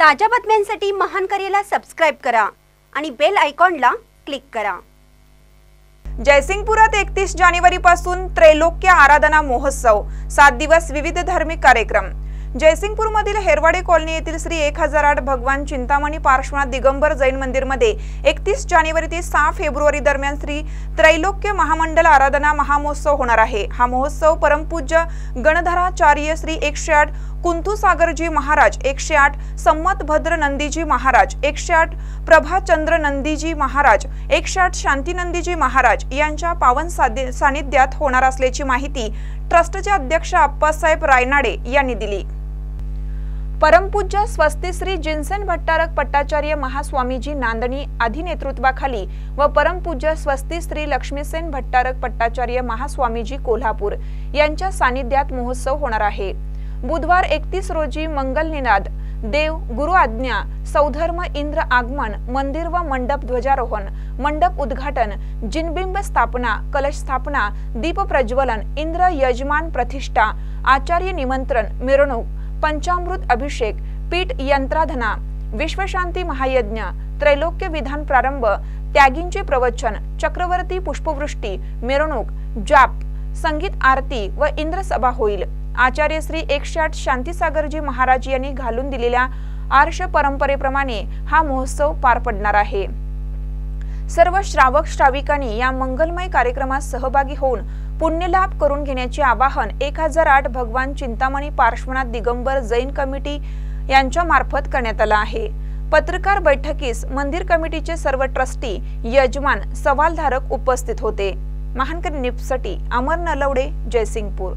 ताज्या बातम्यांसाठी महान करेला सबस्क्राइब करा आणि बेल आयकॉनला क्लिक करा। जयसिंगपुरात 31 जानेवारीपासून त्रैलोक्य आराधना महोत्सव 7 दिवस विविध धार्मिक कार्यक्रम। जयसिंगपूरमधील हेरवाडे कॉलनी येथील श्री 1008 भगवान चिंतामणी पार्श्वनाथ दिगंबर जैन मंदिर मध्ये 31 जानेवारी ते 6 फेब्रुवारी दरम्यान श्री त्रैलोक्य महामंडल आराधना महामहोत्सव होणार आहे। हा महोत्सव परमपूज्य गणधराचार्य श्री 108 कुंतू सागरजी महाराज, 108 सम्मत भद्र नंदीजी महाराज, 108 प्रभाचंद्र नंदीजी महाराज, 108 शांती नंदीजी महाराज यांच्या पावन सानिध्यात होणार असल्याची माहिती ट्रस्टचे अध्यक्ष आप्पासाहेब रायनाडे यांनी दिली। परमपूज्य स्वस्ती श्री जिनसेन भट्टारक पट्टाचार्य महास्वामीजी नांदणी आदी नेतृत्वाखाली व परमपूज्य स्वस्ती श्री लक्ष्मीसेन भट्टारक पट्टाचार्य महास्वामीजी कोल्हापूर यांच्या सानिध्यात महोत्सव होणार आहे। बुधवार 31 रोजी मंगल निनाद, देव गुरु आज्ञा, सौधर्म इंद्र आगमन, मंदिर व मंडप ध्वजारोहण, मंडप उद्घाटन, जिनबिंब स्थापना, कलश स्थापना, दीप प्रज्वलन, इंद्र यजमान प्रतिष्ठा, आचार्य निमंत्रण, मिरवणूक, पंचामृत अभिषेक, पीठ यंत्राधना, विश्वशांती महायज्ञ, त्रैलोक्य विधान प्रारंभ, त्यागींचे प्रवचन, चक्रवर्ती पुष्पवृष्टी, मिरवणूक, जाप, संगीत आरती व इंद्र सभा होईल। आचार्य श्री 108 शांतीसागरजी महाराज यांनी घालून दिलेल्या आर्ष परंपरेप्रमाणे हा महोत्सव पार पडणार आहे। सर्व श्रावक श्राविकांनी या मंगलमय कार्यक्रमात सहभागी होऊन पुण्यलाभ करून घेण्याचे आवाहन 1008 भगवान चिंतामणी पार्श्वनाथ दिगंबर जैन कमिटी यांच्या मार्फत करण्यात आले आहे। पत्रकार बैठकीस मंदिर कमिटीचे सर्व ट्रस्टी, यजमान, सवालधारक उपस्थित होते। महानकर न्यूजसाठी अमर नलवडे, जयसिंगपूर।